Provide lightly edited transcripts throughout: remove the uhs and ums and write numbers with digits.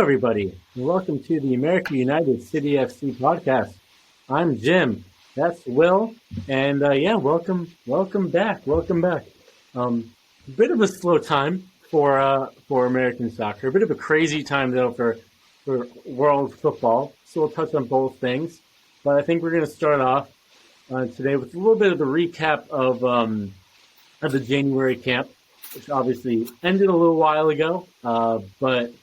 Everybody, and welcome to the America United City FC podcast. I'm Jim. That's Will, and welcome back. A bit of a slow time for American soccer. A bit of a crazy time though for world football. So we'll touch on both things, but I think we're going to start off today with a little bit of the recap of the January camp, which obviously ended a little while ago, but.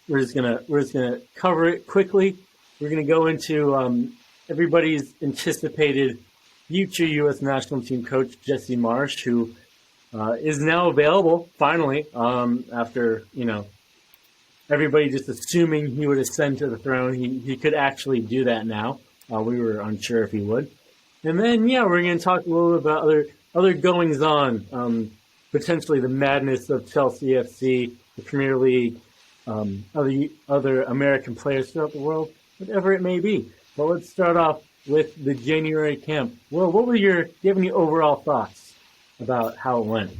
We're just gonna cover it quickly. We're gonna go into everybody's anticipated future U.S. national team coach Jessie Marsch, who is now available finally after everybody just assuming he would ascend to the throne. He could actually do that now. We were unsure if he would. And then we're gonna talk a little bit about other goings on, potentially the madness of Chelsea FC, the Premier League. Other American players throughout the world, whatever it may be. But let's start off with the January camp. Well, do you have any overall thoughts about how it went?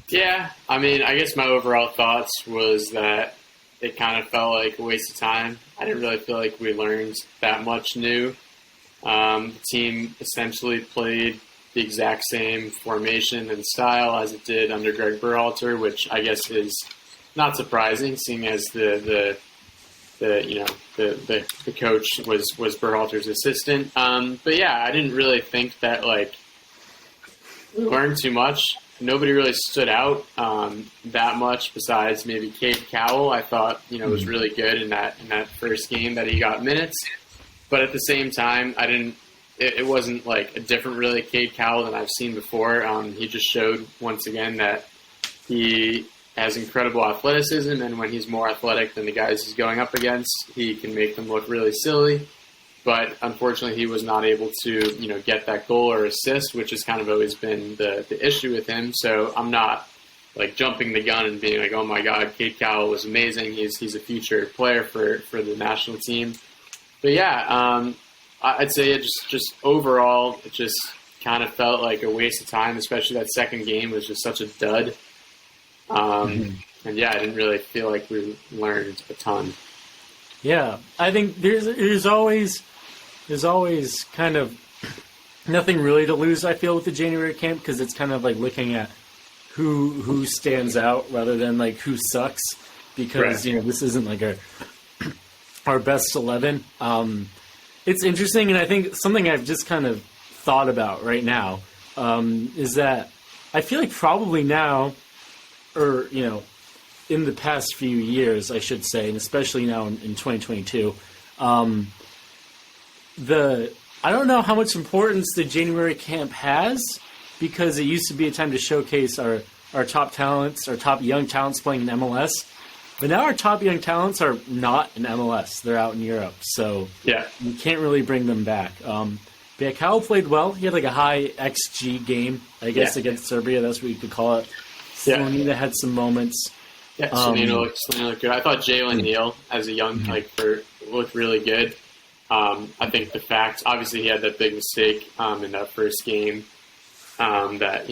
Yeah, I guess my overall thoughts was that it kind of felt like a waste of time. I didn't really feel like we learned that much new. The team essentially played the exact same formation and style as it did under Greg Berhalter, which I guess is not surprising, seeing as the coach was Berhalter's assistant. But yeah, I didn't really think that we learned too much. Nobody really stood out that much besides maybe Cade Cowell. I thought was really good in that first game that he got minutes. But at the same time, it wasn't like a different really Cade Cowell than I've seen before. He just showed once again that he has incredible athleticism, and when he's more athletic than the guys he's going up against, he can make them look really silly. But unfortunately, he was not able to, get that goal or assist, which has kind of always been the issue with him. So I'm not jumping the gun and being like, oh my God, Cade Cowell was amazing. He's a future player for the national team. But yeah, I'd say it just overall, it just kind of felt like a waste of time, especially that second game was just such a dud. And yeah, I didn't really feel like we learned a ton. Yeah, I think there's always kind of nothing really to lose, I feel, with the January camp, because it's kind of like looking at who stands out rather than who sucks, because right. This isn't our best 11. It's interesting, and I think something I've just kind of thought about right now is that I feel like probably now, or in the past few years, I should say, and especially now in 2022, I don't know how much importance the January camp has, because it used to be a time to showcase our top talents, our top young talents playing in MLS. But now our top young talents are not in MLS; they're out in Europe, so we can't really bring them back. But Cowell played well. He had a high XG game, I guess, against Serbia. That's what you could call it. Slonina had some moments. Yeah, Slonina looked good. I thought Jalen Neal, as a young looked really good. I think the fact, obviously, he had that big mistake in that first game that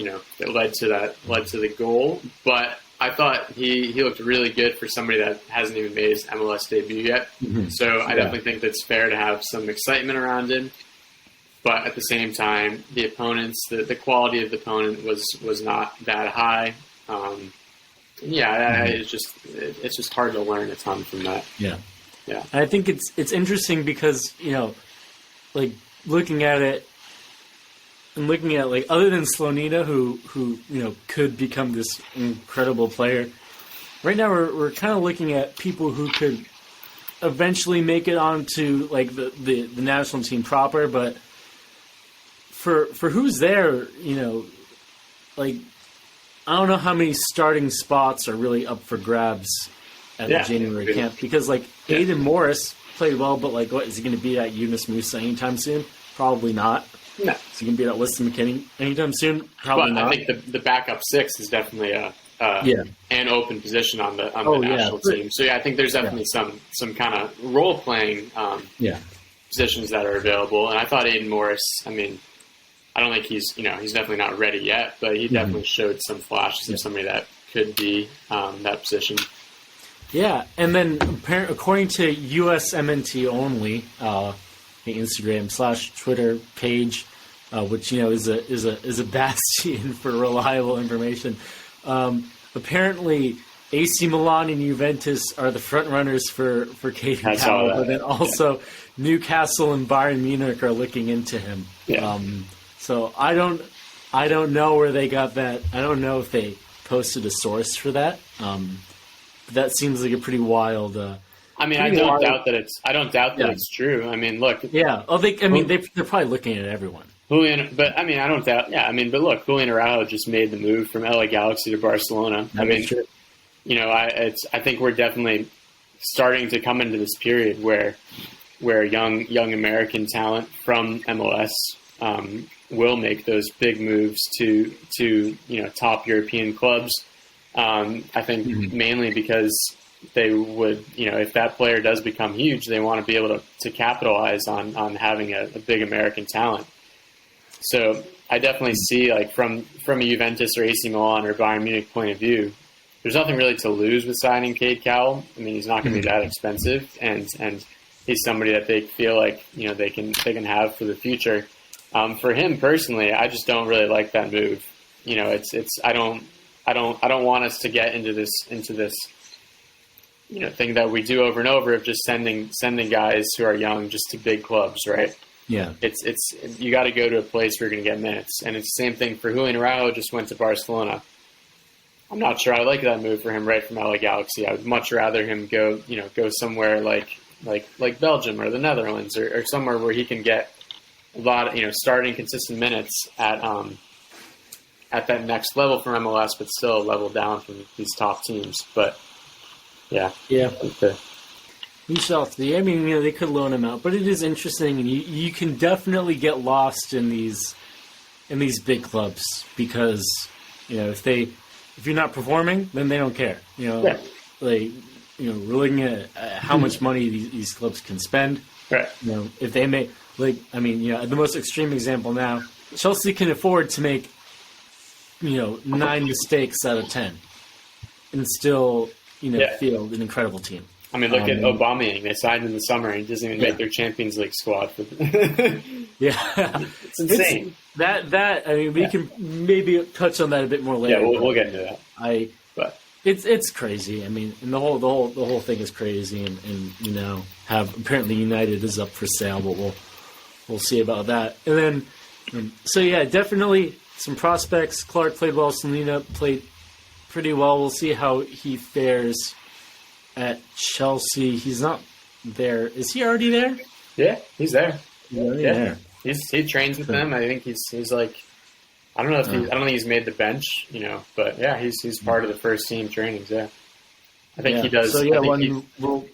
led to the goal. But I thought he looked really good for somebody that hasn't even made his MLS debut yet. Mm-hmm. So I definitely think that's fair to have some excitement around him. But at the same time, the opponents, the quality of the opponent was not that high. It's just hard to learn a ton from that. Yeah. And I think it's interesting because looking at it and looking at other than Slonina, who could become this incredible player. Right now, we're kind of looking at people who could eventually make it onto the national team proper, but for who's there, I don't know how many starting spots are really up for grabs at the January camp, because Aiden Morris played well, but what is he going to be at Yunus Musa anytime soon? Probably not. No. Is he going to be at Weston McKinney anytime soon? Probably not. I think the backup six is definitely an open position on the national team. So I think there's definitely some kind of role playing positions that are available. And I thought Aiden Morris, I don't think he's definitely not ready yet, but he definitely showed some flashes of somebody that could be that position. Yeah, and then according to USMNT only, the Instagram/Twitter page, which is a bastion for reliable information. Apparently, AC Milan and Juventus are the front runners for Caden Cowell, but then also Newcastle and Bayern Munich are looking into him. Yeah. So I don't know where they got that. I don't know if they posted a source for that. That seems like a pretty wild. I don't doubt that it's true. I mean, look. Yeah. Oh, they're probably looking at everyone. Julian, but I don't doubt. Yeah, but look, Julian Araujo just made the move from LA Galaxy to Barcelona. True. I think we're definitely starting to come into this period where young American talent from MLS will make those big moves to top European clubs. I think mainly because they would, if that player does become huge, they want to be able to capitalize on having a big American talent. So I definitely see, like, from a Juventus or AC Milan or Bayern Munich point of view, there's nothing really to lose with signing Cade Cowell. I mean, he's not going to be that expensive, and he's somebody that they feel like they can have for the future. For him personally, I just don't really like that move. I don't want us to get into this thing that we do over and over of just sending guys who are young just to big clubs, right? Yeah. It's you got to go to a place where you're going to get minutes, and it's the same thing for Julian Araujo. Just went to Barcelona. I'm not sure I like that move for him right from LA Galaxy. I would much rather him go somewhere like Belgium or the Netherlands or somewhere where he can get a lot of, starting consistent minutes at that next level from MLS, but still a level down from these top teams. But yeah. Okay. We shall see. I mean, they could loan him out, but it is interesting, and you can definitely get lost in these big clubs because if you're not performing, then they don't care. We're looking at how much money these clubs can spend. Right. If they make the most extreme example now, Chelsea can afford to make 9 mistakes out of 10 and still field an incredible team. I mean, look at Aubameyang. They signed in the summer and he doesn't even make their Champions League squad. Yeah. It's insane. We can maybe touch on that a bit more later. Yeah, we'll get into that. It's crazy. I mean, and the whole thing is crazy, and apparently United is up for sale, but we'll see about that. And then, definitely some prospects. Clark played well. Selena played pretty well. We'll see how he fares at Chelsea. He's not there. Is he already there? Yeah, he's there. There. He trains with them. I think he's like, I don't think he's made the bench, but yeah, he's part of the first team trainings. Yeah, I think he does. So we'll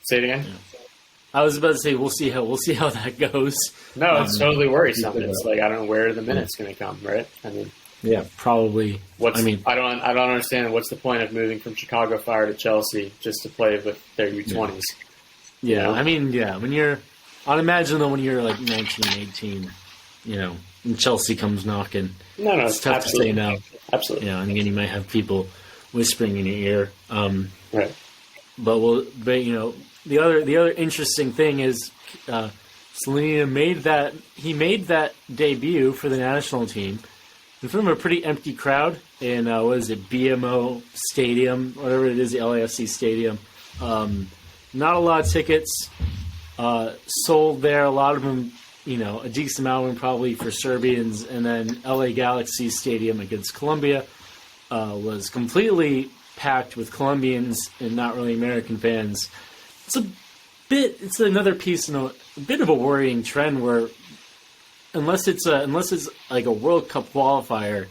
say it again. Yeah. I was about to say we'll see how that goes. No, it's totally worrisome. It's like I don't know where the minutes going to come, right? I mean, yeah, probably. I don't understand what's the point of moving from Chicago Fire to Chelsea just to play with their U20s. Yeah, I mean, I'd imagine that when you're like 19, 18, and Chelsea comes knocking, it's tough to say no. Absolutely. And again, you might have people whispering in your ear. Right. But the other interesting thing is Selena made that debut for the national team in front of a pretty empty crowd in BMO Stadium, whatever it is, the LAFC Stadium. Not a lot of tickets sold there. A lot of them, a decent amount of them probably for Serbians. And then LA Galaxy Stadium against Colombia was completely packed with Colombians and not really American fans. It's another piece in a bit of a worrying trend where unless it's like a World Cup qualifier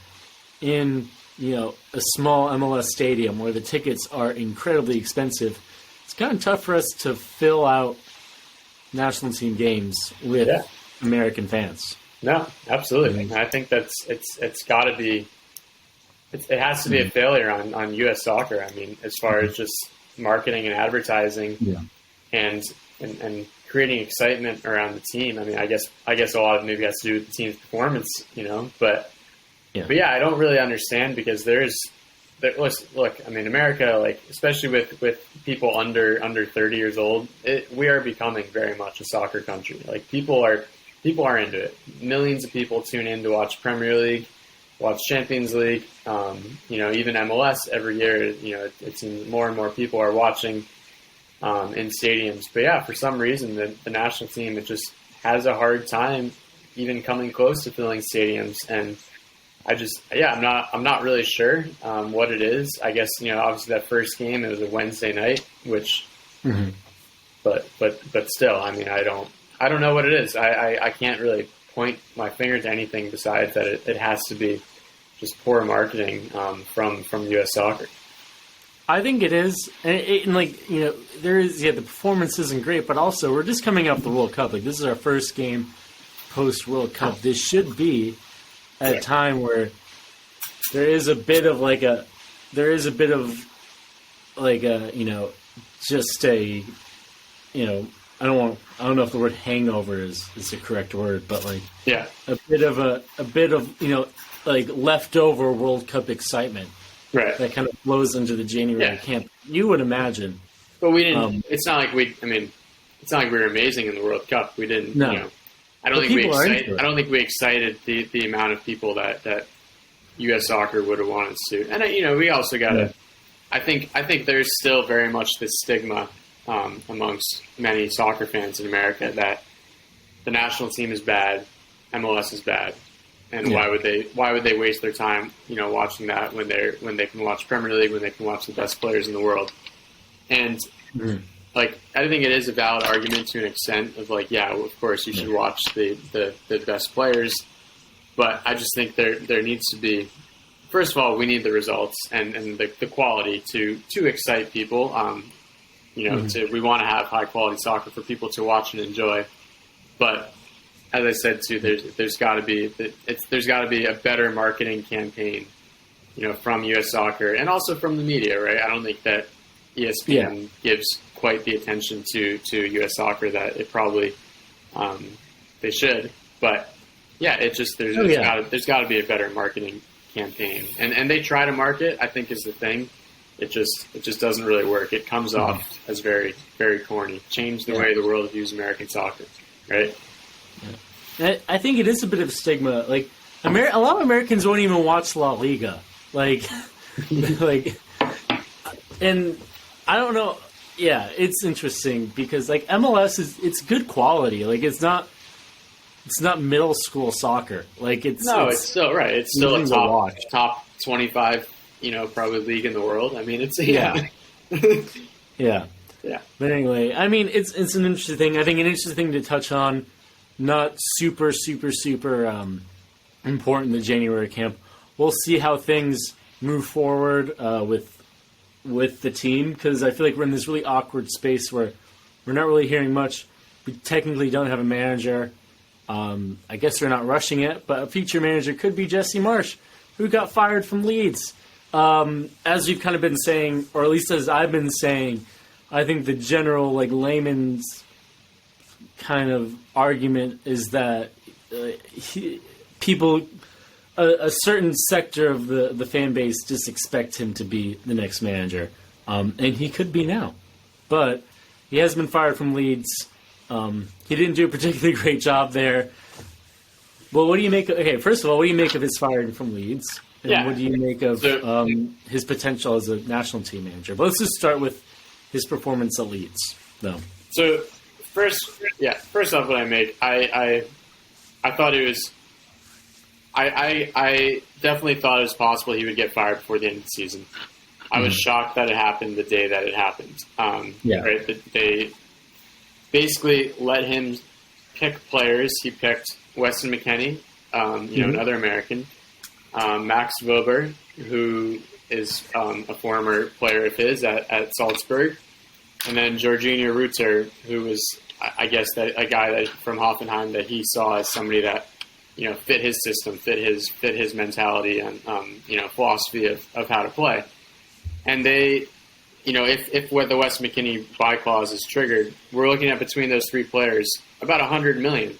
in a small MLS stadium where the tickets are incredibly expensive, it's kind of tough for us to fill out national team games with American fans. No, absolutely. I think it's got to be. It has to be a failure on U.S. soccer. I mean, as far as just marketing and advertising, and creating excitement around the team. I mean, I guess a lot of it maybe has to do with the team's performance, but I don't really understand because there's look, I mean, America, like especially with people under 30 years old, we are becoming very much a soccer country. Like people are into it. Millions of people tune in to watch Premier League, watch Champions League. Even MLS every year. It seems more and more people are watching in stadiums. But yeah, for some reason, the national team, it just has a hard time even coming close to filling stadiums. And I'm not really sure what it is. I guess, obviously that first game, it was a Wednesday night, which, but still, I mean, I don't know what it is. I can't really point my finger to anything besides that it has to be just poor marketing from U.S. Soccer. I think it is, and there is, the performance isn't great, but also we're just coming off the World Cup. Like, this is our first game post World Cup. This should be at a time where there is a bit of just a, I don't know if the word hangover is the correct word, but a bit of leftover World Cup excitement. Right. That kind of flows into the January camp. You would imagine. But we didn't. It's not like it's not like we were amazing in the World Cup. We didn't. No. I don't think we excited the amount of people that U.S. Soccer would have wanted to. And we also got to. I think there's still very much this stigma amongst many soccer fans in America that the national team is bad, MLS is bad. And why would they waste their time, watching that when they can watch Premier League, when they can watch the best players in the world? And I think it is a valid argument to an extent of of course you should watch the best players, but I just think there needs to be, first of all, we need the results and the quality to excite people. We want to have high quality soccer for people to watch and enjoy, but as I said too, there's got to be a better marketing campaign, from U.S. Soccer and also from the media, right? I don't think that ESPN gives quite the attention to U.S. Soccer that it probably they should. But there's got to be a better marketing campaign, and they try to market. I think is the thing. It just doesn't really work. It comes off as very, very corny. Change the way the world views American soccer, right? I think it is a bit of a stigma. Like, a lot of Americans won't even watch La Liga. And I don't know. Yeah, it's interesting because MLS it's good quality. Like, it's not middle school soccer. It's still right. It's still a top 25, probably league in the world. I mean, it's yeah. But anyway, I mean, it's an interesting thing. I think an interesting thing to touch on. Not super, super, super important in the January camp. We'll see how things move forward with the team, because I feel like we're in this really awkward space where we're not really hearing much. We technically don't have a manager. I guess they're not rushing it, but a future manager could be Jessie Marsch, who got fired from Leeds. As we've kind of been saying, or at least as I've been saying, I think the general layman's kind of argument is that a certain sector of the fan base just expect him to be the next manager, and he could be now, but he has been fired from Leeds. He didn't do a particularly great job there. Well, what do you make? First of all, what do you make of his firing from Leeds? And what do you make of his potential as a national team manager? But let's just start with his performance at Leeds, though. So. First off, what I make, I thought it was, I definitely thought it was possible he would get fired before the end of the season. I was shocked that it happened the day that it happened. Right? They basically let him pick players. He picked Weston McKennie, another American, Max Wilber, who is a former player of his at Salzburg, and then Jorginho Rutter, who was, I guess, that a guy that from Hoffenheim that he saw as somebody that fit his system, fit his mentality and philosophy of how to play. And they, if what the West McKinney buy clause is triggered, we're looking at between those three players about $100 million.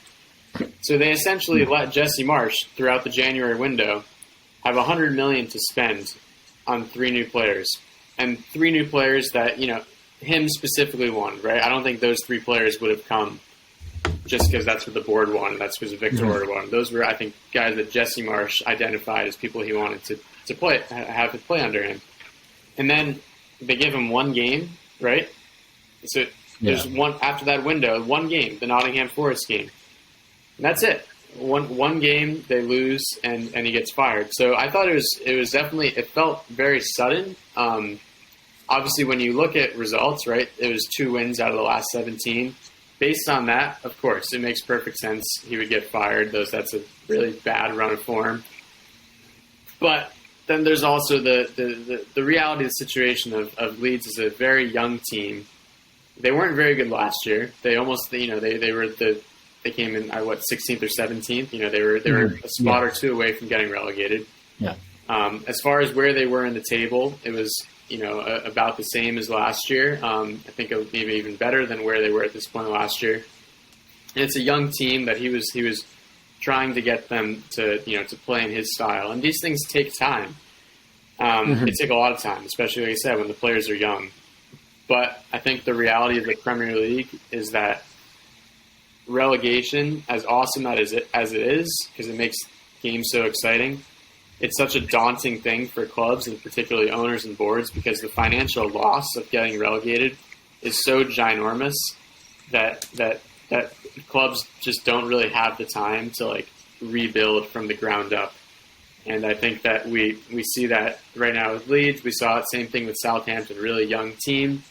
So they essentially let Jessie Marsch throughout the January window have $100 million to spend on 3 new players, and 3 new players that, him specifically wanted, right? I don't think those 3 players would have come just because that's what the board wanted. That's because Victor Order wanted. Those were, I think, guys that Jessie Marsch identified as people he wanted to play, have to play under him. And then they give him 1 game, right? So there's one after that window, 1 game, the Nottingham Forest game. And that's it. One game, they lose, and he gets fired. So I thought it was definitely, it felt very sudden. Obviously, when you look at results, right, it was 2 wins out of the last 17. Based on that, of course, it makes perfect sense he would get fired. That's a really bad run of form. But then there's also the reality of the situation of Leeds is a very young team. They weren't very good last year. They almost, they came in, 16th or 17th. They were a spot or 2 away from getting relegated. Yeah. As far as where they were in the table, it was, about the same as last year. I think it was maybe even better than where they were at this point last year. And it's a young team that he was trying to get them to play in his style. And these things take time. They take a lot of time, especially, like I said, when the players are young. But I think the reality of the Premier League is that relegation, as awesome as it is, because it makes games so exciting, it's such a daunting thing for clubs and particularly owners and boards because the financial loss of getting relegated is so ginormous that clubs just don't really have the time to rebuild from the ground up. And I think that we see that right now with Leeds. We saw it, same thing with Southampton, really young team,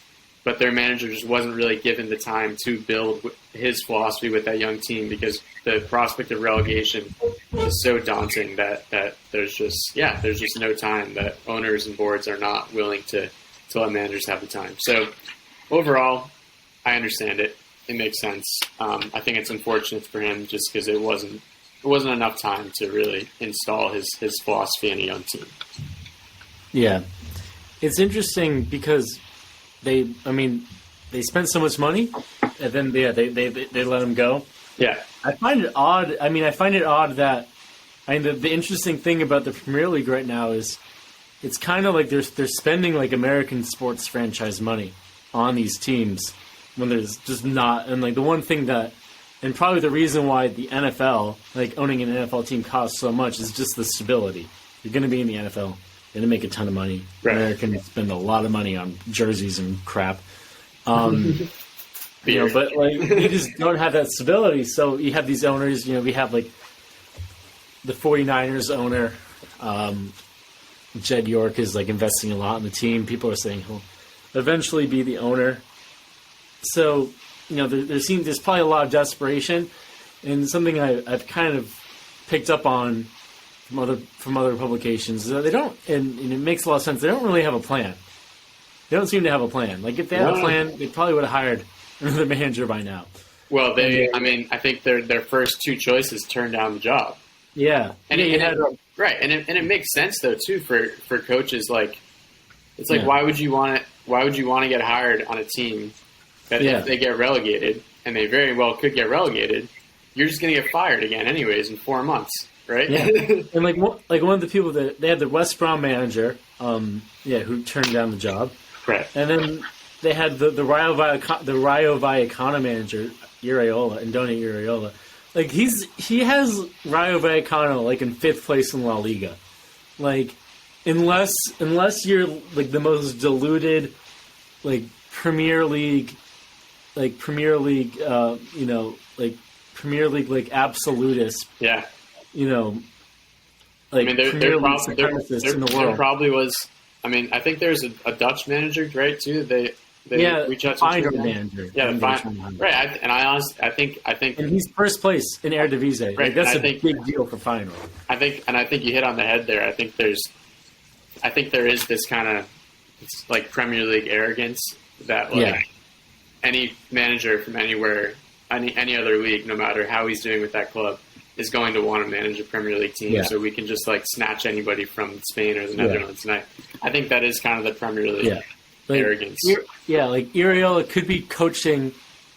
but their manager just wasn't really given the time to build his philosophy with that young team because the prospect of relegation is so daunting that there's just no time, that owners and boards are not willing to let managers have the time. So overall, I understand it. It makes sense. I think it's unfortunate for him just because it wasn't enough time to really install his philosophy in a young team. Yeah. It's interesting because they spent so much money and then they let him go. Yeah. I find it odd. That the interesting thing about the Premier League right now is it's kind of like they're spending American sports franchise money on these teams when there's just not. And the one thing that, and probably the reason why the NFL, owning an NFL team costs so much is just the stability. You're going to be in the NFL. You're going to make a ton of money. Right. Americans spend a lot of money on jerseys and crap. But you just don't have that stability. So you have these owners. We have the 49ers owner, Jed York is investing a lot in the team. People are saying he'll eventually be the owner. So there's probably a lot of desperation, and something I've kind of picked up on from other publications is that they don't, and it makes a lot of sense. They don't really have a plan. They don't seem to have a plan. If they had a plan, they probably would have hired another manager by now. Well, I think their first 2 choices turned down the job. Yeah, and it makes sense though too for coaches. Why would you want to get hired on a team that if they get relegated, and they very well could get relegated, you're just going to get fired again anyways in 4 months, right? Yeah. And one of the people that they had the West Brom manager, who turned down the job, right? And then they had the Rayo Vallecano manager, Andoni Iraola. He has Rayo Vallecano in 5th place in La Liga. Unless you're the most diluted Premier League Premier League absolutist. Yeah. There probably was. I think there's a Dutch manager, right? Too. They reach out to Feyenoord manager. Yeah, right. I think, and he's 1st place in Eredivisie. Right. That's a big deal for Feyenoord. I think you hit on the head there. I think there is this kind of Premier League arrogance that any manager from anywhere, any other league, no matter how he's doing with that club, is going to want to manage a Premier League team. So we can just snatch anybody from Spain or the Netherlands. And I think that is kind of the Premier League arrogance. Iraola could be coaching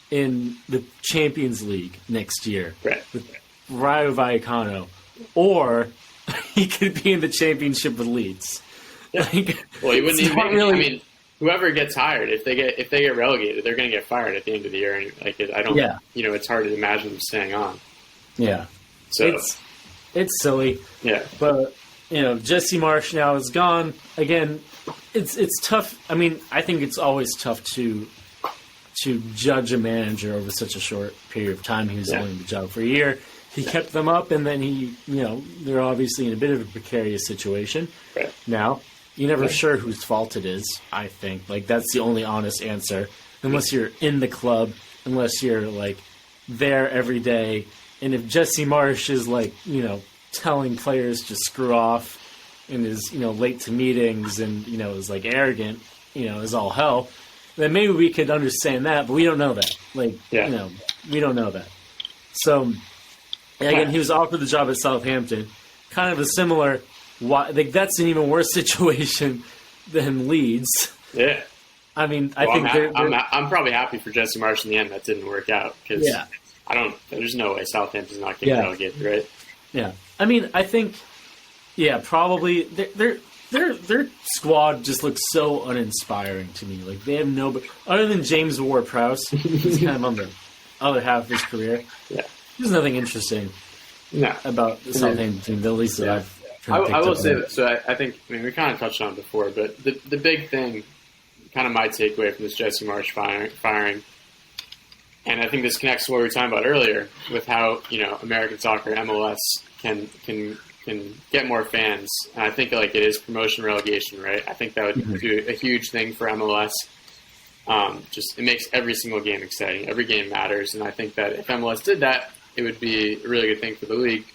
in the Champions League next year with Rayo Vallecano, or he could be in the championship with Leeds. Like, Well, he wouldn't it's even. not really. I mean, whoever gets hired, if they get relegated, they're going to get fired at the end of the year. And like, I don't. Yeah. It's hard to imagine them staying on. Yeah. So It's silly. yeah. But Jesse Marsch now is gone again. It's tough. I mean, I think it's always tough to judge a manager over such a short period of time. He was only in the job for a year. He kept them up, and then they're obviously in a bit of a precarious situation. Right. Now, you're never sure whose fault it is, I think. Like, that's the only honest answer. Unless you're in the club, unless you're, like, there every day. And if Jesse Marsch is, like, telling players to screw off and is, late to meetings and, is, like, arrogant, is all hell, then maybe we could understand that, but we don't know that. Like, we don't know that. So, again, he was offered the job at Southampton. Kind of a similar, like, that's an even worse situation than Leeds. Yeah. I mean, I think I'm probably happy for Jesse Marsch in the end that didn't work out because there's no way Southampton's not getting relegated, right? Yeah. I mean, I think, probably their squad just looks so uninspiring to me. Like, they have nobody other than James Ward-Prowse. He's kind of on the other half of his career. Yeah. There's nothing interesting about the Southampton team, at least that I've I will say that. So I think, we kind of touched on it before, but the big thing, kind of my takeaway from this Jesse Marsch firing, and I think this connects to what we were talking about earlier with how American soccer, MLS, can get more fans. And I think like it is promotion relegation, right? I think that would do a huge thing for MLS. It makes every single game exciting. Every game matters, and I think that if MLS did that, it would be a really good thing for the league.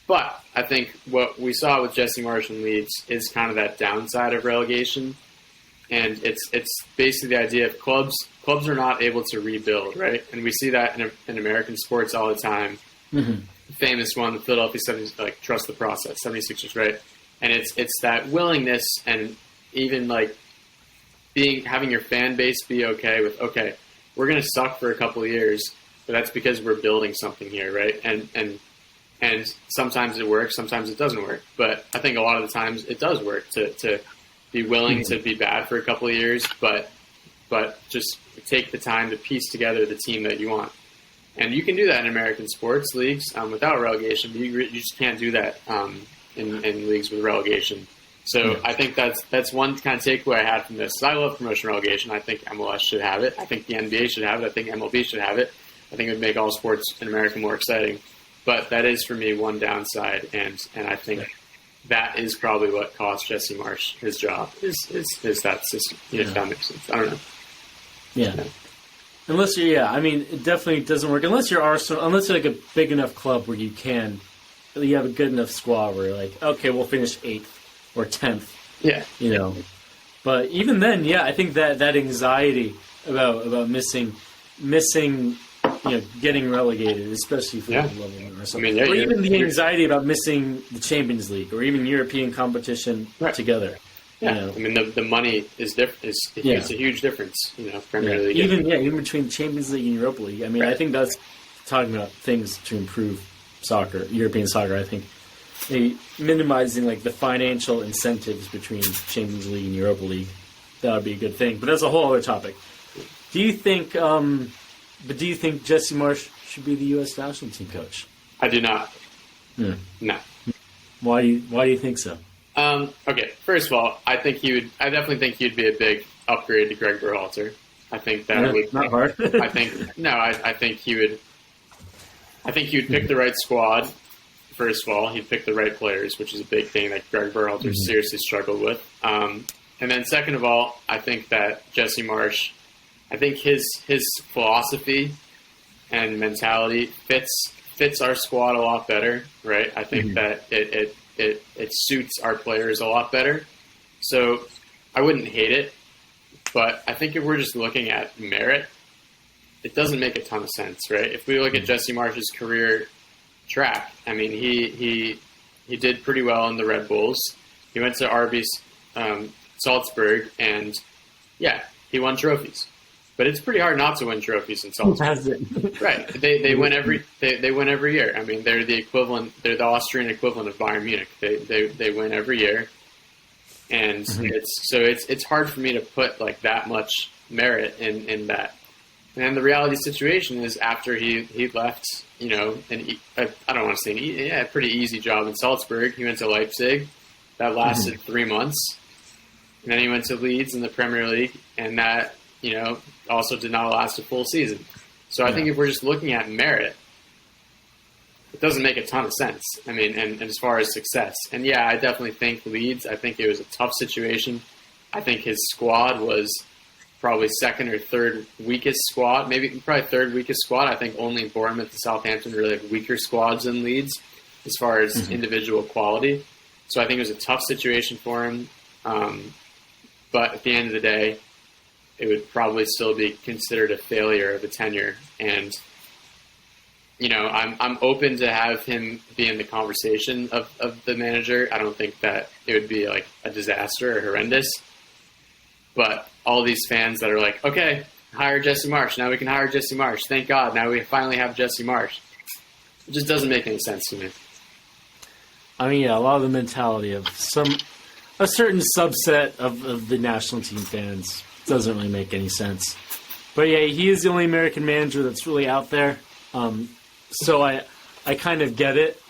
But I think what we saw with Jesse Marsch and Leeds is kind of that downside of relegation, and it's basically the idea of clubs are not able to rebuild, right? And we see that in American sports all the time. Mm-hmm. The famous one, the Philadelphia 76ers, like trust the process, 76ers, right? And it's that willingness and even like having your fan base be okay with, okay, we're going to suck for a couple of years, but that's because we're building something here, right? And sometimes it works, sometimes it doesn't work. But I think a lot of the times it does work to be willing to be bad for a couple of years, but just take the time to piece together the team that you want. And you can do that in American sports leagues without relegation, but you just can't do that in leagues with relegation. So I think that's one kind of takeaway I had from this. I love promotion relegation. I think MLS should have it. I think the NBA should have it. I think MLB should have it. I think it would make all sports in America more exciting. But that is, for me, one downside, and I think that is probably what cost Jesse Marsch his job, is that system, if that makes sense. I don't know. Yeah. Unless you're, it definitely doesn't work. Unless you're Arsenal, unless you're like a big enough club where you have a good enough squad where you're like, okay, we'll finish 8th or 10th. Yeah. But even then, I think that anxiety about missing, getting relegated, especially for the level or something. Or even the anxiety about missing the Champions League or even European competition together. Yeah, the money is different. It's a huge difference. Premier League. Even between Champions League and Europa League. I think that's talking about things to improve soccer, European soccer. I think minimizing like the financial incentives between Champions League and Europa League, that would be a good thing. But that's a whole other topic. Do you think Jesse Marsch should be the U.S. national team coach? I do not. No. Why do you think so? Okay, first of all, I definitely think he'd be a big upgrade to Greg Berhalter. I think that would not hard. I think he would pick the right squad. First of all, he'd pick the right players, which is a big thing that Greg Berhalter seriously struggled with. And then second of all, I think that Jesse Marsch, I think his philosophy and mentality fits our squad a lot better, right? I think that it suits our players a lot better. So I wouldn't hate it, but I think if we're just looking at merit, it doesn't make a ton of sense, right? If we look at Jesse Marsch's career track, he did pretty well in the Red Bulls. He went to RB Salzburg, and he won trophies. But it's pretty hard not to win trophies in Salzburg. Right. They win every year. They're the equivalent. They're the Austrian equivalent of Bayern Munich. They win every year. and it's hard for me to put like that much merit in that. And the reality situation is after he left, I don't want to say a pretty easy job in Salzburg. He went to Leipzig. That lasted 3 months. And then he went to Leeds in the Premier League, and that, also did not last a full season. So I think if we're just looking at merit, it doesn't make a ton of sense. I mean, and as far as success. And yeah, I definitely think Leeds, I think it was a tough situation. I think his squad was probably second or third weakest squad, probably third weakest squad. I think only Bournemouth and Southampton really have weaker squads than Leeds as far as individual quality. So I think it was a tough situation for him. But at the end of the day, it would probably still be considered a failure of a tenure. And, I'm open to have him be in the conversation of the manager. I don't think that it would be like a disaster or horrendous. But all these fans that are like, okay, hire Jesse Marsch. Now we can hire Jesse Marsch. Thank God. Now we finally have Jesse Marsch. It just doesn't make any sense to me. I mean, yeah, a lot of the mentality of a certain subset of the national team fans doesn't really make any sense. But yeah, he is the only American manager that's really out there. So I kind of get it.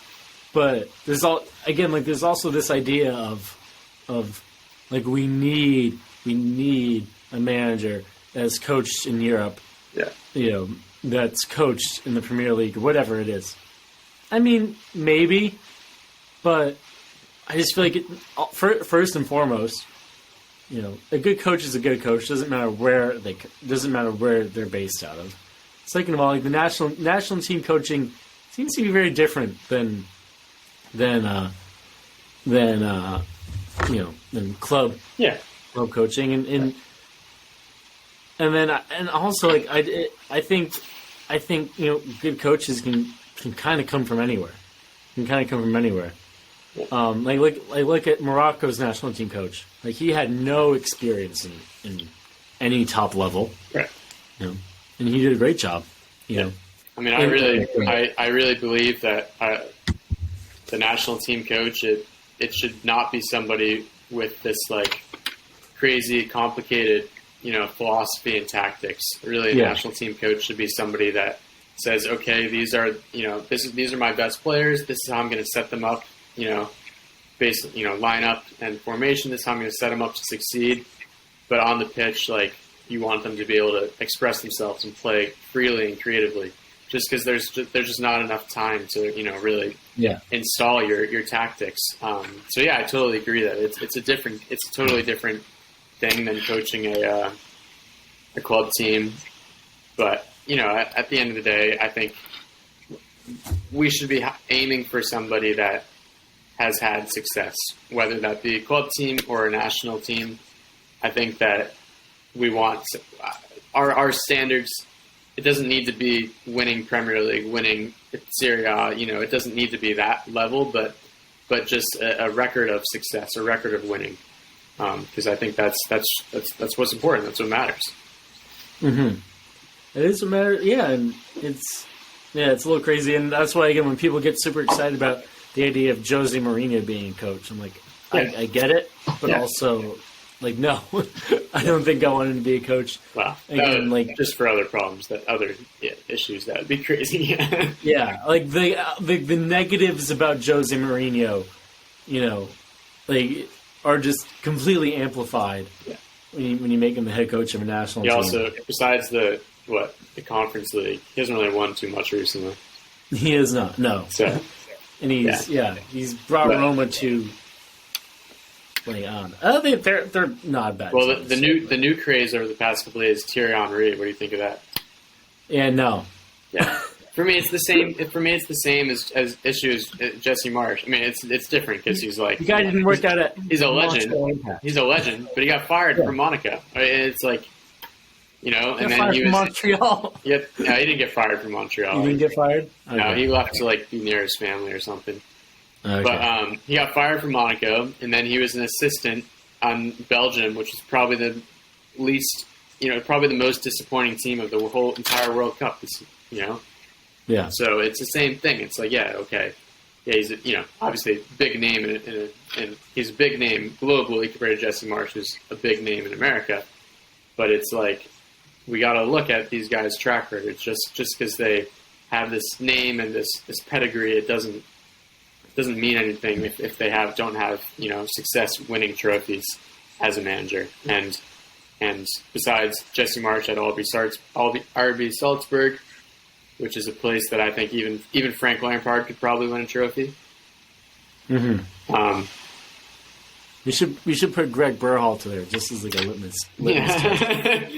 But there's also this idea of like we need a manager that's coached in Europe. Yeah. That's coached in the Premier League or whatever it is. I mean, maybe, but I just feel like first and foremost, a good coach is a good coach. Doesn't matter where they're based out of. Second of all, like the national team coaching seems to be very different than club coaching and also like I think good coaches can kind of come from anywhere. Look at Morocco's national team coach. Like he had no experience in any top level, right? And he did a great job. I mean, I really believe that the national team coach it should not be somebody with this like crazy complicated philosophy and tactics. Really, a national team coach should be somebody that says, okay, these are my best players. This is how I'm going to set them up. Line up and formation. This is how I'm going to set them up to succeed. But on the pitch, like you want them to be able to express themselves and play freely and creatively. Just because there's just not enough time to really install your tactics. So yeah, I totally agree that it's a totally different thing than coaching a club team. But at the end of the day, I think we should be aiming for somebody that has had success, whether that be a club team or a national team. I think that we want our standards. It doesn't need to be winning Premier League, winning Serie A. It doesn't need to be that level, but just a record of success, a record of winning. Because I think that's what's important. That's what matters. Mm-hmm. It is a matter, and it's a little crazy, and that's why again when people get super excited about the idea of Jose Mourinho being a coach, I'm like, I get it, but also like no, I don't think I want him to be a coach. Wow, again, just for other problems, issues, that would be crazy. Like the negatives about Jose Mourinho, are just completely amplified when you make him the head coach of a national team. Also, besides the Conference League, he hasn't really won too much recently. He is not, no. So, and he's brought Roma to play on. They're not bad. Well, the new craze over the past couple of days is Thierry Henry. What do you think of that? Yeah, no. Yeah. For me, it's the same. It's the same as issue as Jesse Marsch. I mean, it's different because he's like the guy didn't work out at. He's a legend. He's a legend, but he got fired from Monaco. It's like, and then he was Montreal. Yeah, he didn't get fired from Montreal. He didn't get fired. Okay. No, he left to be near his family or something. Okay. But he got fired from Monaco, and then he was an assistant on Belgium, which is probably the least, probably the most disappointing team of the whole entire World Cup. Yeah. So it's the same thing. It's like, okay, he's obviously a big name, and he's a big name globally compared to Jesse Marsch, who's a big name in America. But it's like we got to look at these guys' track records. Just because they have this name and this pedigree, it doesn't mean anything if they don't have success winning trophies as a manager. And besides Jesse Marsch at RB Salzburg, which is a place that I think even Frank Lampard could probably win a trophy. Mm-hmm. We should put Greg Berhalter there just as like a litmus test.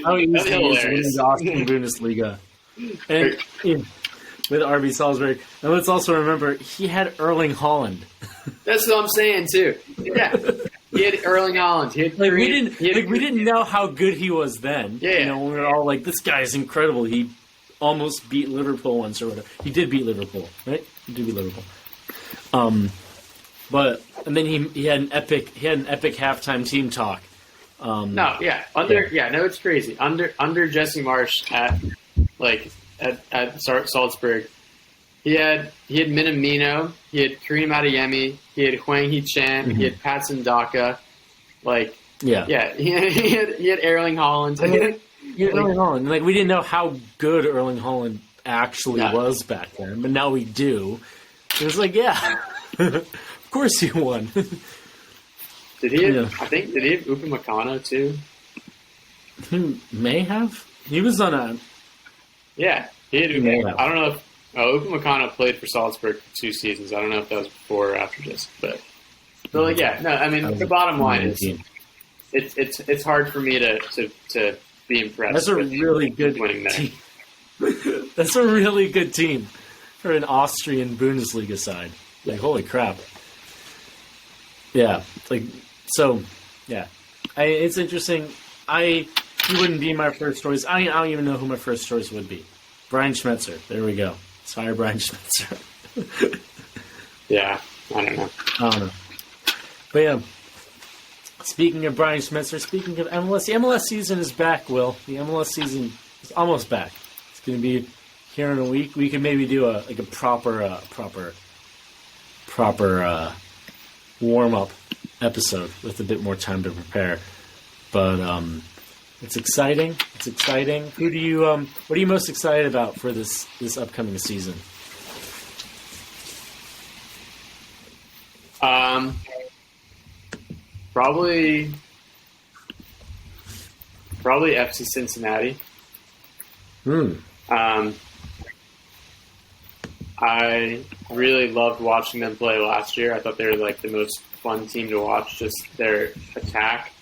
How easy is winning the Austrian Bundesliga and with RB Salzburg. And let's also remember he had Erling Haaland. That's what I'm saying too. Yeah. He had Erling Haaland. We didn't know how good he was then. Yeah. We were all like, this guy is incredible. He almost beat Liverpool once or whatever. He did beat Liverpool, right? He did beat Liverpool. And then he had an epic halftime team talk. It's crazy. Under Jesse Marsch at Salzburg, he had Minamino, he had Kareem Adeyemi, he had Hwang Hee-chan, Mm-hmm. he had Patson Daka, he had Erling Haaland. Erling Haaland. Like, we didn't know how good Erling Haaland actually was back then, but now we do. It was like, of course he won. Did he have Upamecano too? He may have. He was on a... Yeah, he had Upamecano. I don't know if... Upamecano played for Salzburg for 2 seasons. I don't know if that was before or after this, but the bottom line is it's hard for me to be impressed. That's a really good team. That's a really good team for an Austrian Bundesliga side. Like, holy crap. Yeah. It's interesting. He wouldn't be my first choice. I don't even know who my first choice would be. Brian Schmetzer. There we go. Let's hire Brian Schmetzer. Yeah. I don't know. But yeah. Speaking of Brian Schmetzer, speaking of MLS, the MLS season is back, Will. The MLS season is almost back. It's going to be here in a week. We can maybe do a proper warm-up episode with a bit more time to prepare. But it's exciting. It's exciting. What are you most excited about for this upcoming season? Probably FC Cincinnati. I really loved watching them play last year. I thought they were like the most fun team to watch. Just their attack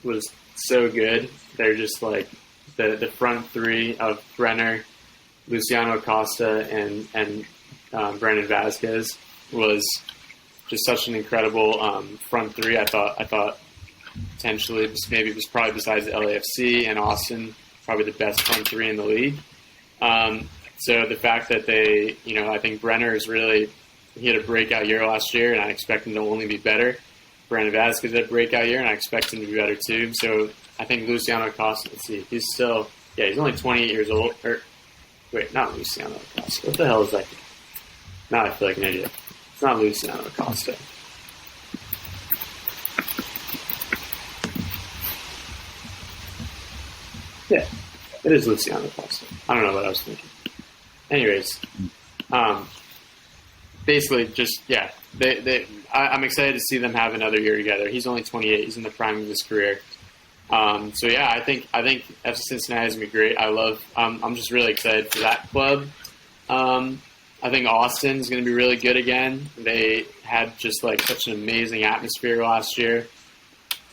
was so good. They're just like the front three of Brenner, Luciano Acosta, and Brandon Vasquez was just such an incredible front three. I thought potentially maybe it was probably besides the LAFC and Austin, probably the best front three in the league. So the fact that they, I think Brenner he had a breakout year last year, and I expect him to only be better. Brandon Vasquez had a breakout year, and I expect him to be better too. So I think Luciano Acosta, he's only 28 years old. Wait, not Luciano Acosta. What the hell is that? Now I feel like an idiot. It's not Luciano Acosta. Yeah, it is Luciano Acosta. I don't know what I was thinking. Anyways, basically, I'm excited to see them have another year together. He's only 28. He's in the prime of his career. I think FC Cincinnati is gonna be great. I'm just really excited for that club. I think Austin's gonna be really good again. They had just like such an amazing atmosphere last year,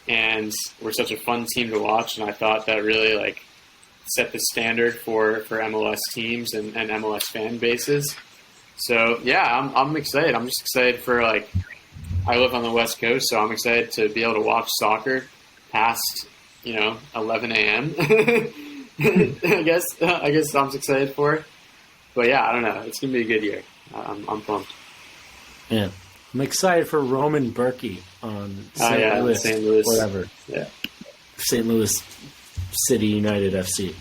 and were such a fun team to watch. And I thought that really set the standard for MLS teams and MLS fan bases. So yeah, I'm excited. I'm just excited for I live on the West Coast, so I'm excited to be able to watch soccer past 11 a.m. I guess I'm excited for it. But yeah, I don't know. It's gonna be a good year. I'm pumped. Yeah, I'm excited for Roman Berkey on St. Louis, whatever. Yeah, St. Louis City United FC.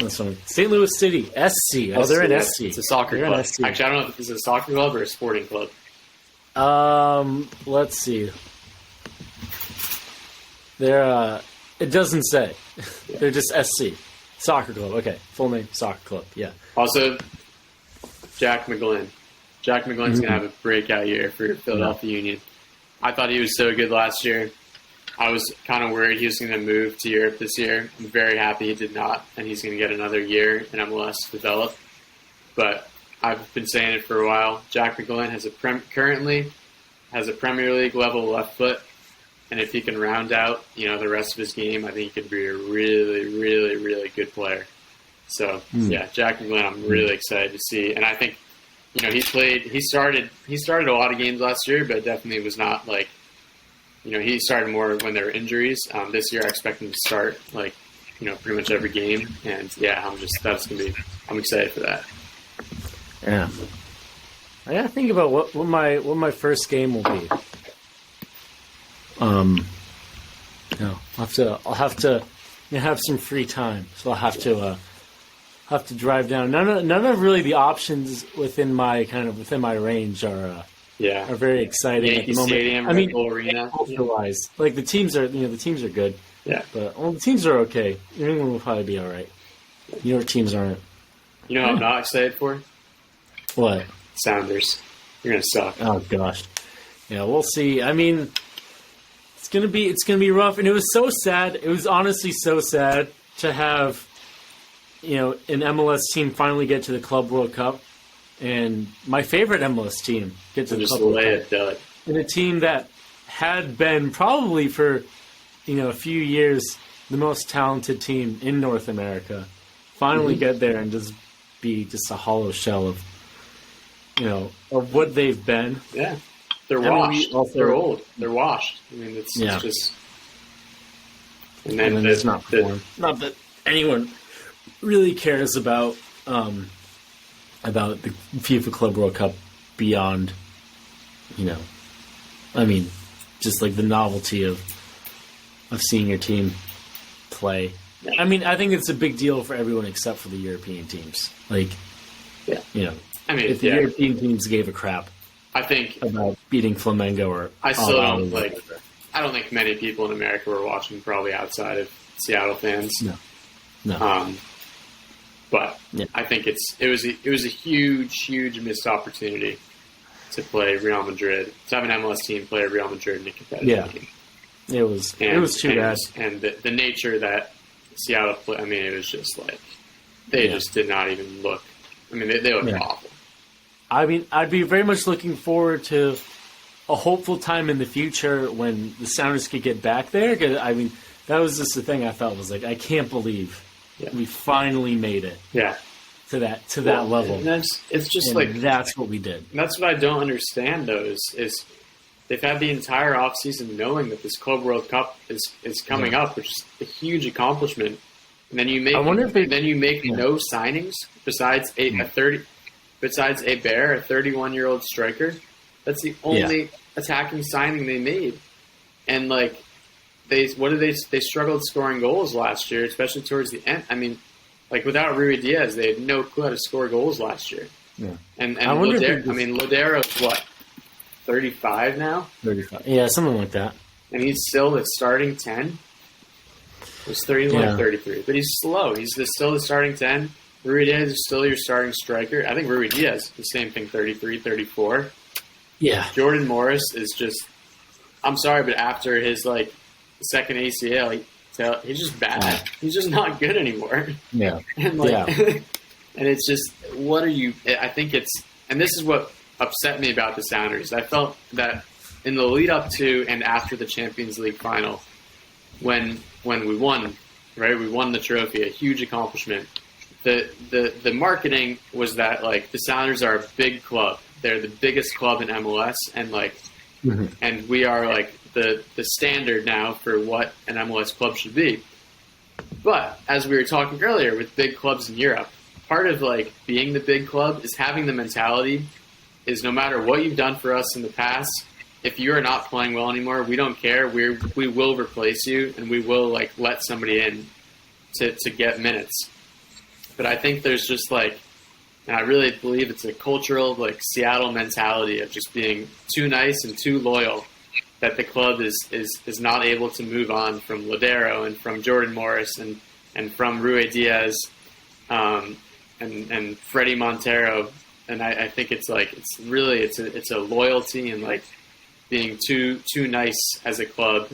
St. Louis City, SC. Oh, they're in SC. It's a soccer They're club. Actually, I don't know if it's a soccer club or a sporting club. Let's see. They're it doesn't say. They're just SC. Soccer club. Okay. Full name, soccer club. Yeah. Also, Jack McGlynn. Jack McGlynn's going to have a breakout year for Philadelphia Union. I thought he was so good last year. I was kind of worried he was going to move to Europe this year. I'm very happy he did not, and he's going to get another year in MLS to develop. But I've been saying it for a while. Jack McGlynn has currently has a Premier League level left foot, and if he can round out, the rest of his game, I think he could be a really, really, really good player. So yeah, Jack McGlynn, I'm really excited to see, and I think he started a lot of games last year, but definitely was not like. He started more when there were injuries. This year, I expect him to start pretty much every game, and yeah, I'm excited for that. Yeah, I gotta think about what my first game will be. I'll have to have some free time, so I'll have to drive down. None of really the options within my range are very exciting Yankee at the moment. Stadium, Red Bull Arena. Culture-wise, like the teams are good. Yeah, but the teams are okay. New England will probably be all right. New York teams aren't. You know what I'm not excited for? What? Sounders. You're gonna suck. Oh gosh. Yeah, we'll see. I mean, it's gonna be rough, and it was so sad. It was honestly so sad to have, an MLS team finally get to the Club World Cup, and my favorite MLS team get to the Club World Cup, and a team that had been probably for, a few years the most talented team in North America, finally get there and just be just a hollow shell of, of what they've been. Yeah. They're washed. They're old. They're washed. I mean, it's just... And then it's not that anyone really cares about the FIFA Club World Cup beyond, just like the novelty of seeing your team play. I mean, I think it's a big deal for everyone except for the European teams. Like, if the European teams gave a crap, I think about beating Flamengo or I still don't I don't think many people in America were watching, probably outside of Seattle fans. No. But I think it was a huge missed opportunity to play Real Madrid, to have an MLS team play Real Madrid in a competitive game. It was too bad. And the nature that Seattle played, I mean, it was just like they just did not even look. I mean, they looked awful. I mean, I'd be very much looking forward to a hopeful time in the future when the Sounders could get back there. 'Cause, I mean, that was just the thing I felt was like, I can't believe we finally made it. Yeah. To that level. And it's just like that's what we did. That's what I don't understand though is they've had the entire offseason knowing that this Club World Cup is coming up, which is a huge accomplishment. And then you make no signings besides a Bear, a 31-year-old striker. That's the only attacking signing they made. And like they struggled scoring goals last year, especially towards the end. I mean, like without Rui Diaz, they had no clue how to score goals last year. Yeah. And Lodero's what, 35 now? 35. Yeah, something like that. And he's still the starting 10. He's 31 or 33. But he's slow. He's still the starting 10. Rui Diaz is still your starting striker. I think Rui Diaz, the same thing, 33, 34. Yeah. Jordan Morris is just, I'm sorry, but after his second ACL, he's just bad. He's just not good anymore. Yeah. And and it's just, what are you, I think and this is what upset me about the Sounders. I felt that in the lead up to and after the Champions League final, when we won, right, we won the trophy, a huge accomplishment. The marketing was that the Sounders are a big club. They're the biggest club in MLS, and and we are the standard now for what an MLS club should be. But as we were talking earlier with big clubs in Europe, part of being the big club is having the mentality is no matter what you've done for us in the past, if you are not playing well anymore, we don't care. We will replace you, and we will let somebody in to get minutes. but I think there's just like, and I really believe it's a cultural like Seattle mentality of just being too nice and too loyal that the club is not able to move on from Ladero and from Jordan Morris and from Rui Diaz and Freddie Montero. And I think it's like it's a loyalty and like being too nice as a club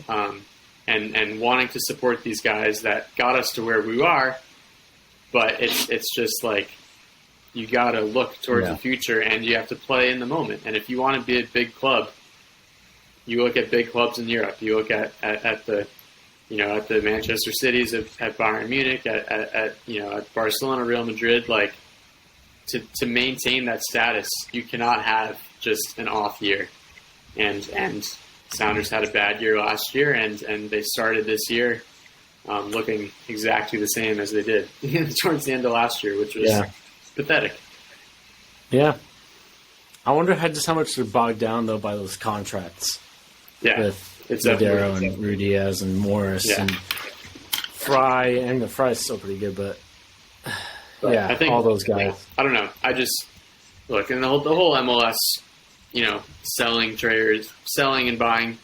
and wanting to support these guys that got us to where we are. But it's just like you got to look towards the future and you have to play in the moment. And if you want to be a big club, you look at big clubs in Europe. You look at the at the Manchester Cities at Bayern Munich, at Barcelona, Real Madrid. Like to maintain that status, you cannot have just an off year. And Sounders had a bad year last year, and they started this year looking exactly the same as they did towards the end of last year, which was pathetic. Yeah. I wonder how much they're bogged down, though, by those contracts. Yeah. With Ladero and Rui Diaz and Morris and Fry. And the Fry's still pretty good, but yeah, I think, all those guys. I don't know. I just look, and the whole MLS, selling and buying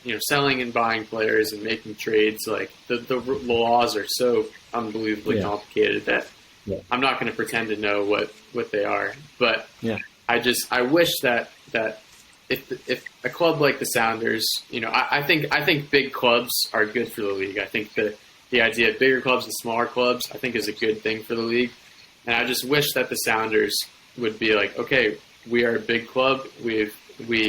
players and making trades. Like the laws are so unbelievably complicated that I'm not going to pretend to know what they are. But I wish that if a club like the Sounders, I think big clubs are good for the league. I think the idea of bigger clubs and smaller clubs, I think, is a good thing for the league. And I just wish that the Sounders would be like, okay, we are a big club. We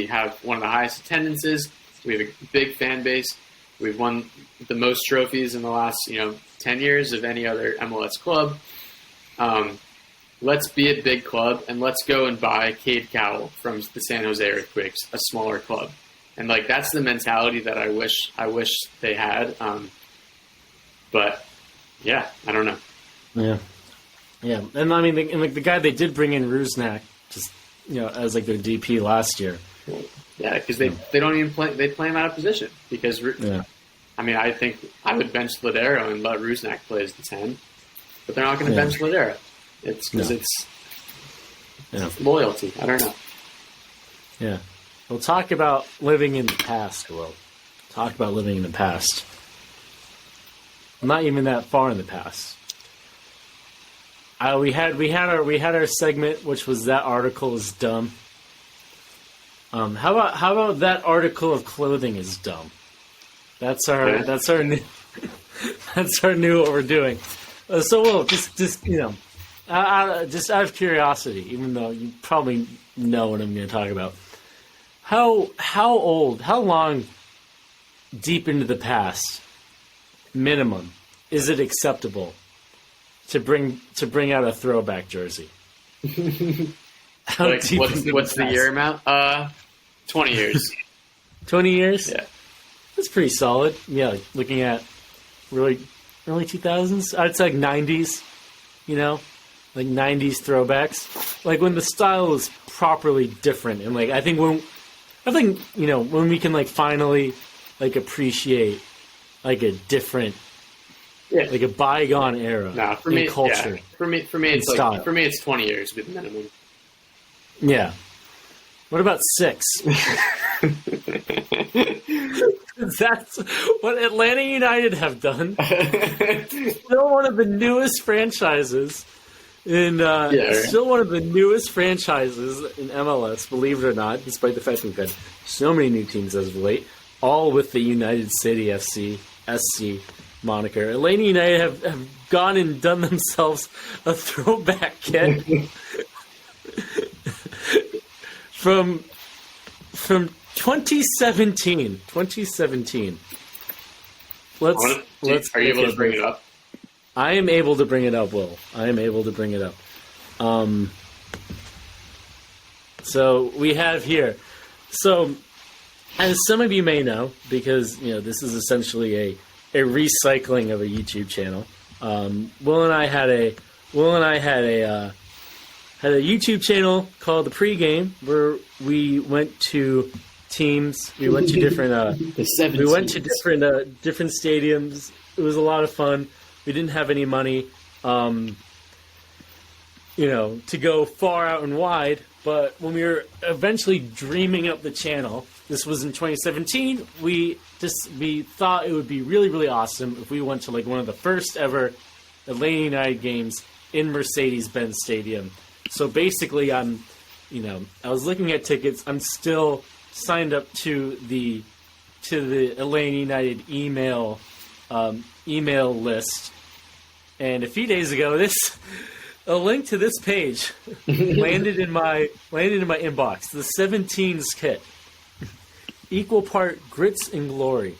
have one of the highest attendances. We have a big fan base. We've won the most trophies in the last 10 years of any other MLS club. Let's be a big club and let's go and buy Cade Cowell from the San Jose Earthquakes, a smaller club. And like that's the mentality that I wish they had. But yeah, I don't know. Yeah. Yeah. And I mean, the guy they did bring in, Rusnak, just as like their DP last year. Yeah, because they don't even play. They play him out of position because. I mean, I think I would bench Ladero and let Rusnak play as the 10, but they're not going to bench Ladero. It's because it's loyalty. I don't know. Yeah. We'll talk about living in the past. Talk about living in the past. Not even that far in the past. We had our segment, which was that article is dumb. How about that article of clothing is dumb? That's our new what we're doing. So Will, just out of curiosity, even though you probably know what I'm going to talk about, how long deep into the past minimum is it acceptable to bring out a throwback jersey? What's the year amount? 20 years. 20 years? Yeah. That's pretty solid. Yeah, looking at really early 2000s. I'd say like 90s, like 90s throwbacks. Like when the style is properly different. And like I think when we can like finally like appreciate like a different like a bygone era in culture. Yeah. For me it's 20 years with minimum. Yeah. What about 6? That's what Atlanta United have done. Still one of the newest franchises in MLS, believe it or not, despite the fact we've had so many new teams as of late, all with the United City FC SC moniker. Atlanta United have gone and done themselves a throwback kit from 2017. Are you able to bring it up? I am able to bring it up, Will. I am able to bring it up. So we have here. So, as some of you may know, because this is essentially a recycling of a YouTube channel. Will and I had a YouTube channel called The Pregame, where we went to teams. We went to different. We went to different stadiums. It was a lot of fun. We didn't have any money. to go far out and wide. But when we were eventually dreaming up the channel, this was in 2017, we thought it would be really, really awesome if we went to like one of the first ever Atlanta United games in Mercedes-Benz Stadium. So basically, I was looking at tickets. I'm still signed up to the Atlanta United email list, and a few days ago, a link to this page landed in my inbox. The 17s kit, equal part grits and glory,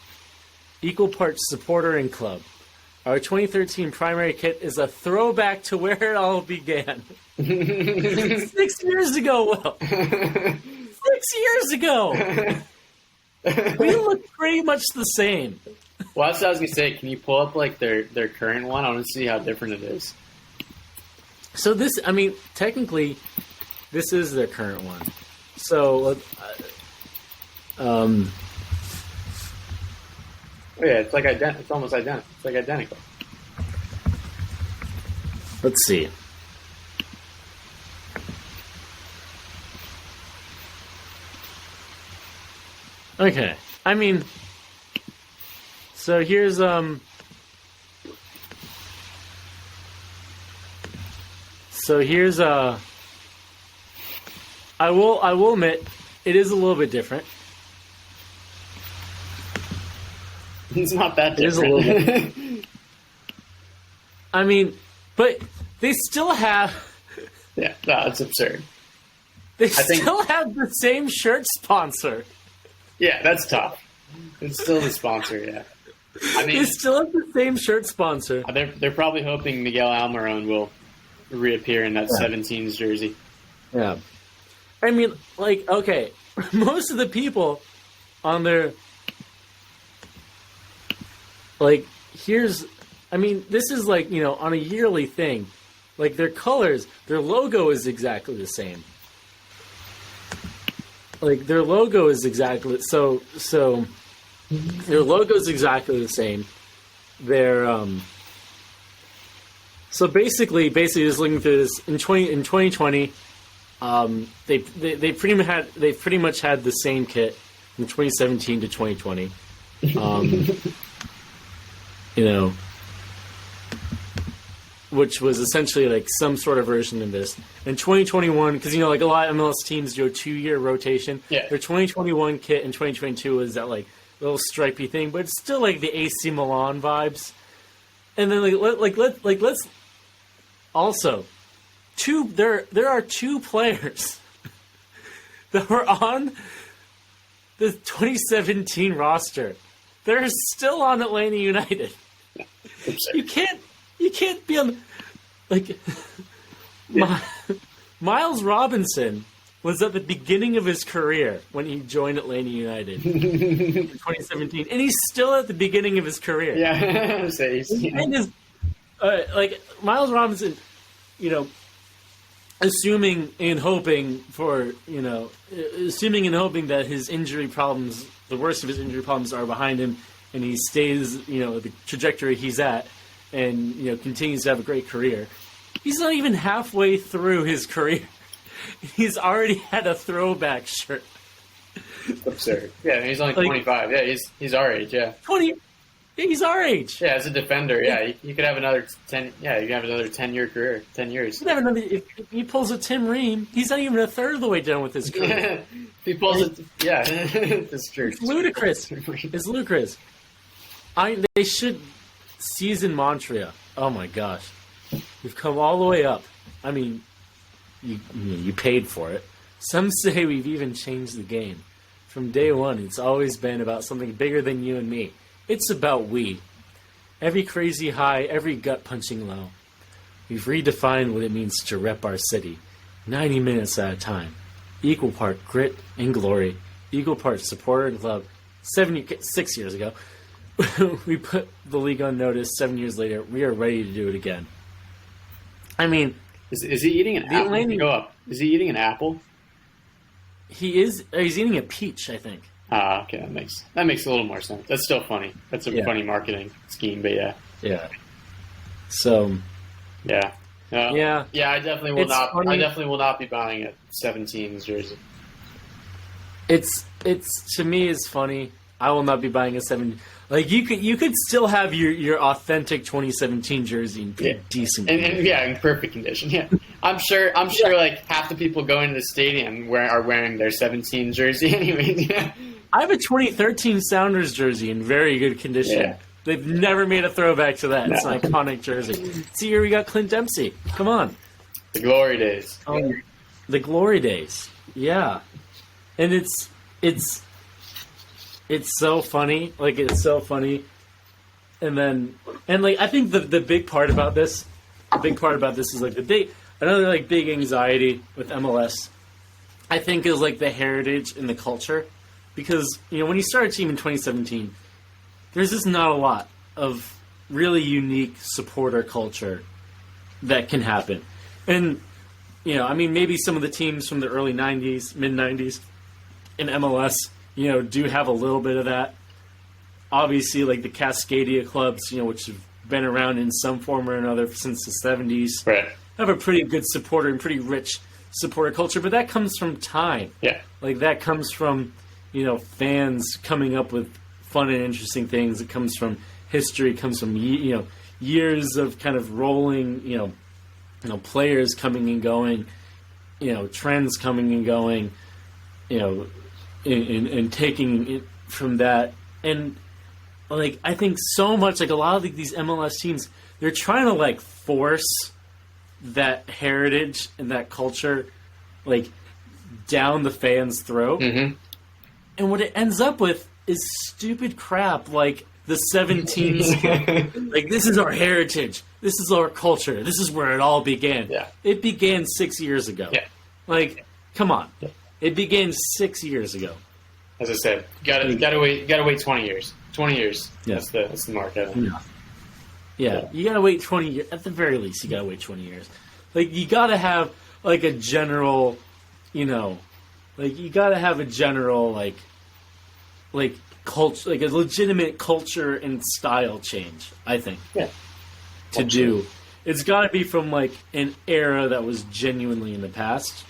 equal part supporter and club. Our 2013 primary kit is a throwback to where it all began. 6 years ago, Will. 6 years ago. We look pretty much the same. Well, that's what I was going to say. Can you pull up like their current one? I want to see how different it is. So technically, this is their current one. So, yeah, it's like it's almost identical. It's like identical. Let's see. Okay. So here's I will admit it is a little bit different. It's not that different. It is a little bit. But they still have. Yeah, no, it's absurd. They still have the same shirt sponsor. Yeah, that's tough. It's still the sponsor, yeah. They still have the same shirt sponsor. They're probably hoping Miguel Almiron will reappear in that 17s jersey. Yeah. Okay, most of the people on their... this is on a yearly thing. Their colors, their logo is exactly the same. Their logo is exactly so. Their logo is exactly the same. They're so basically just looking through this in 2020, they pretty much had the same kit from 2017 to 2020. Which was essentially some sort of version of this. In 2021, because a lot of MLS teams do a 2-year rotation. Yeah. Their 2021 kit in 2022 is that little stripy thing, but it's still the AC Milan vibes. And then let's also there are 2 players that were on the 2017 roster. They're still on Atlanta United. You can't be on Miles Robinson was at the beginning of his career when he joined Atlanta United in 2017, and he's still at the beginning of his career. Yeah, Miles Robinson, assuming and hoping that his injury problems, the worst of his injury problems, are behind him, and he stays, the trajectory he's at, and continues to have a great career. He's not even halfway through his career. He's already had a throwback shirt. Absurd. Yeah, he's only 25. Yeah, he's our age. Yeah, 20. Yeah, he's our age. Yeah, as a defender. Yeah, you could have another 10. Yeah, you could have another 10-year career. 10 years. You could have another. If he pulls a Tim Ream, he's not even a third of the way done with his career. If he pulls it. Yeah, that's true. It's ludicrous. It's ludicrous. They should season Montreal. Oh my gosh, we've come all the way up. You paid for it. Some say we've even changed the game. From day one, it's always been about something bigger than you and me. It's about we. Every crazy high, every gut-punching low. We've redefined what it means to rep our city. 90 minutes at a time. Equal part grit and glory. Equal part supporter and club. 6 years ago. We put the league on notice. 7 years later, we are ready to do it again. Is he eating an apple? Go up. Is he eating an apple? He is. He's eating a peach, I think. Ah, okay, that makes a little more sense. That's still funny. That's a funny marketing scheme, but yeah. Yeah. So. Yeah. Yeah. Yeah, I definitely will It's not. funny. I definitely will not be buying a 17s jersey. It's to me it's funny. I will not be buying a 7. Like you could still have your authentic 2017 jersey in pretty decent. And yeah, in perfect condition. Yeah, I'm sure like half the people going to the stadium are wearing their 17 jersey anyways. Yeah. I have a 2013 Sounders jersey in very good condition. Yeah. They've never made a throwback to that. It's No. an iconic jersey. See, here we got Clint Dempsey. Come on. The glory days. The glory days. Yeah. And it's so funny. Like, it's so funny. And like, I think the big part about this is like another like big anxiety with MLS, I think, is like the heritage and the culture. Because, when you start a team in 2017, there's just not a lot of really unique supporter culture that can happen. And, maybe some of the teams from the early 90s, mid-90s in MLS, do have a little bit of that. Obviously, like the Cascadia clubs, which have been around in some form or another since the 70s, Right. have a pretty good supporter and pretty rich supporter culture. But that comes from time. Yeah. Like, that comes from, fans coming up with fun and interesting things. It comes from history. It comes from, years of kind of rolling, players coming and going, trends coming and going, and taking it from that. And, like, I think so much, like, a lot of these MLS teams, they're trying to, like, force that heritage and that culture, like, down the fans' throat. Mm-hmm. And what it ends up with is stupid crap like the 17s. Like, this is our heritage. This is our culture. This is where it all began. Yeah. It began 6 years ago. Yeah. Like, come on. Yeah. It began 6 years ago. As I said, gotta wait 20 years. 20 years. Yeah. That's the mark. I think. Yeah. You gotta wait 20 years. At the very least, you gotta wait 20 years. Like, you gotta have, like, a general, like, you gotta have a general, like culture, like a legitimate culture and style change, I think. Yeah. To do. It's gotta be from, like, an era that was genuinely in the past.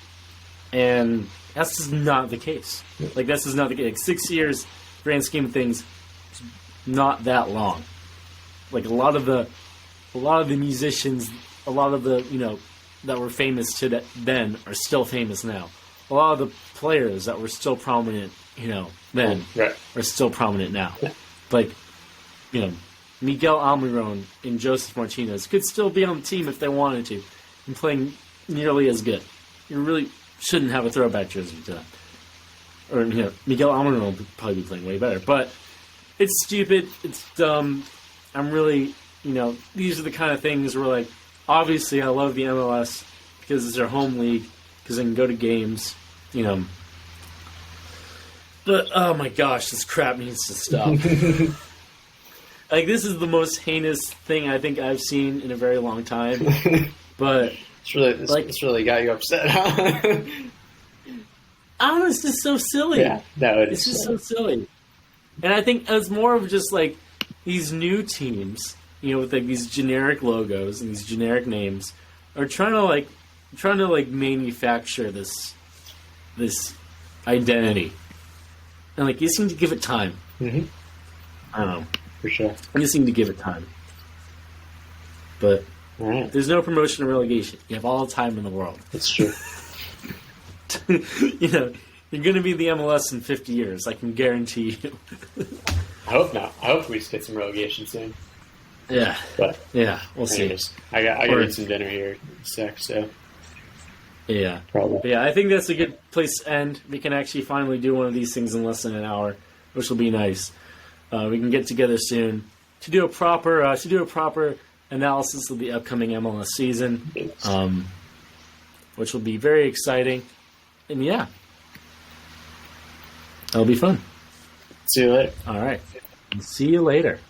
And that's just not the case. Like, that's just not the case. Like, 6 years, grand scheme of things, is not that long. Like, a lot of the musicians, a lot of the, that were famous then are still famous now. A lot of the players that were still prominent, then Right. are still prominent now. Like, Miguel Almiron and Joseph Martinez could still be on the team if they wanted to and playing nearly as good. You really shouldn't have a throwback jersey to that. Or, Miguel Almiron would probably be playing way better. But it's stupid. It's dumb. I'm really, these are the kind of things where, like, obviously I love the MLS because it's their home league, because I can go to games, But, oh my gosh, this crap needs to stop. Like, this is the most heinous thing I think I've seen in a very long time. But It's really got you upset, huh? it's just so silly. Yeah, no, It's just so silly. And I think it's more of just, like, these new teams, with, like, these generic logos and these generic names are trying to manufacture this identity. And, like, you just need to give it time. Mm-hmm. I don't know. For sure. You just need to give it time. But All right. there's no promotion or relegation. You have all the time in the world. That's true. You're going to be the MLS in 50 years. I can guarantee you. I hope not. I hope we just get some relegation soon. Yeah. But Yeah, we'll see. anyways, I got to eat some dinner here in a sec, so Yeah. probably. But yeah, I think that's a good place to end. We can actually finally do one of these things in less than an hour, which will be nice. We can get together soon to do a proper analysis of the upcoming MLS season, which will be very exciting. And yeah, it'll be fun. See you later. All right. See you later.